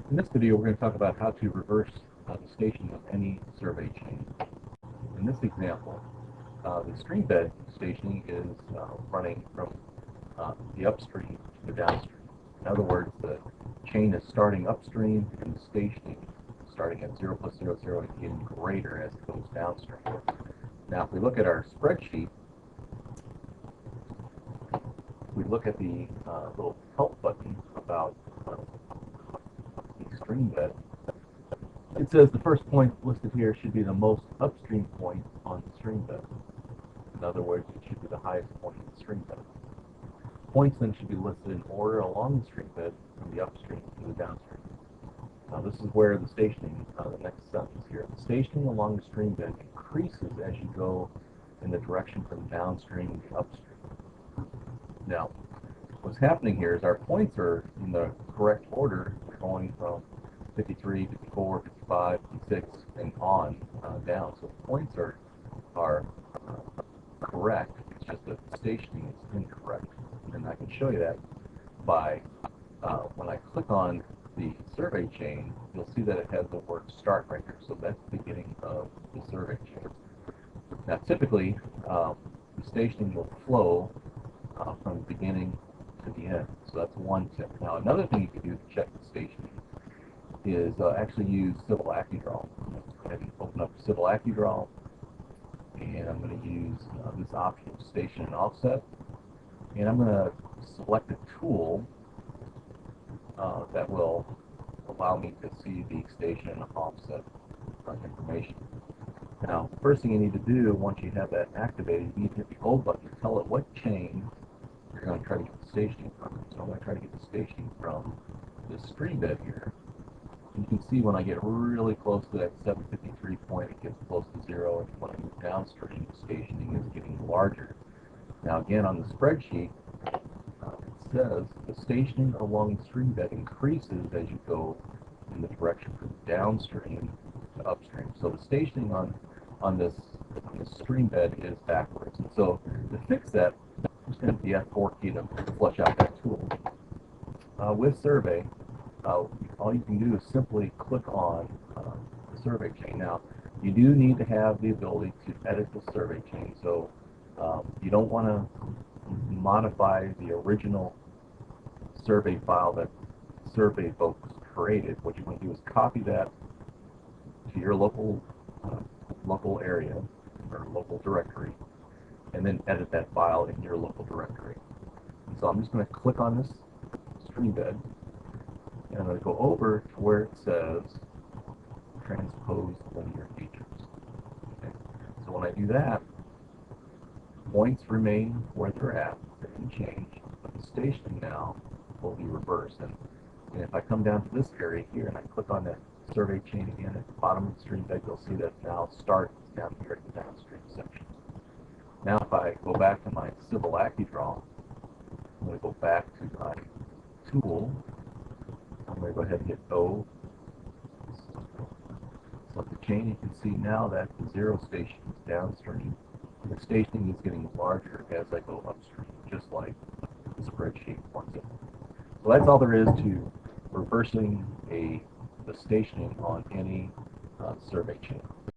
In this video, we're going to talk about how to reverse the stationing of any survey chain. In this example, the stream bed stationing is running from the upstream to the downstream. In other words, the chain is starting upstream and the stationing starting at 0 plus 0, 0 and getting greater as it goes downstream. Now, if we look at our spreadsheet, we look at the little help button about the stream bed. It says the first point listed here should be the most upstream point on the stream bed. In other words, it should be the highest point in the stream bed. Points then should be listed in order along the stream bed from the upstream to the downstream. Now this is where the stationing, the next sentence here, the stationing along the stream bed increases as you go in the direction from downstream to upstream. Now, what's happening here is our points are in the correct order, going from 53, 54, 55, 56, and on down. So the points are correct. It's just that the stationing is incorrect. And I can show you that by when I click on the survey chain, you'll see that it has the word start right here. So that's the beginning of the survey chain. Now typically, the stationing will flow from the beginning to the end. So that's one tip. Now another thing you can do to check the stationing is actually use Civil AccuDraw. Go ahead and open up Civil AccuDraw, and I'm going to use this option, Station and Offset, and I'm going to select a tool that will allow me to see the station and offset information. Now, the first thing you need to do once you have that activated, you need to hit the Go button to tell it what chain you're going to try to get the stationing from. So I'm going to try to get the stationing from this stream bed here. And you can see when I get really close to that 753 point, it gets close to 0, and when I move downstream, the stationing is getting larger. Now again, on the spreadsheet, it says the stationing along the stream bed increases as you go in the direction from downstream to upstream. So the stationing on this stream bed is backwards. And so to fix that, I'm just going to hit the F4 key to flush out that tool. With survey, all you can do is simply click on the survey chain. Now, you do need to have the ability to edit the survey chain. So you don't want to modify the original survey file that survey folks created. What you want to do is copy that to your local area or local directory, and then edit that file in your local directory. And so I'm just going to click on this stream bed, and I'm going to go over to where it says transpose linear features. Okay. So when I do that, points remain where they're at, they didn't change, but the stationing now will be reversed. And if I come down to this area here and I click on that survey chain again at the bottom of the stream bed, you'll see that now start down here at the downstream section. Now if I go back to my Civil AccuDraw, I'm going to go back to my tool. I'm going to go ahead and hit O. Select the chain. You can see now that the 0 station is downstream. The stationing is getting larger as I go upstream, just like the spreadsheet wants it. So that's all there is to reversing the stationing on any survey chain.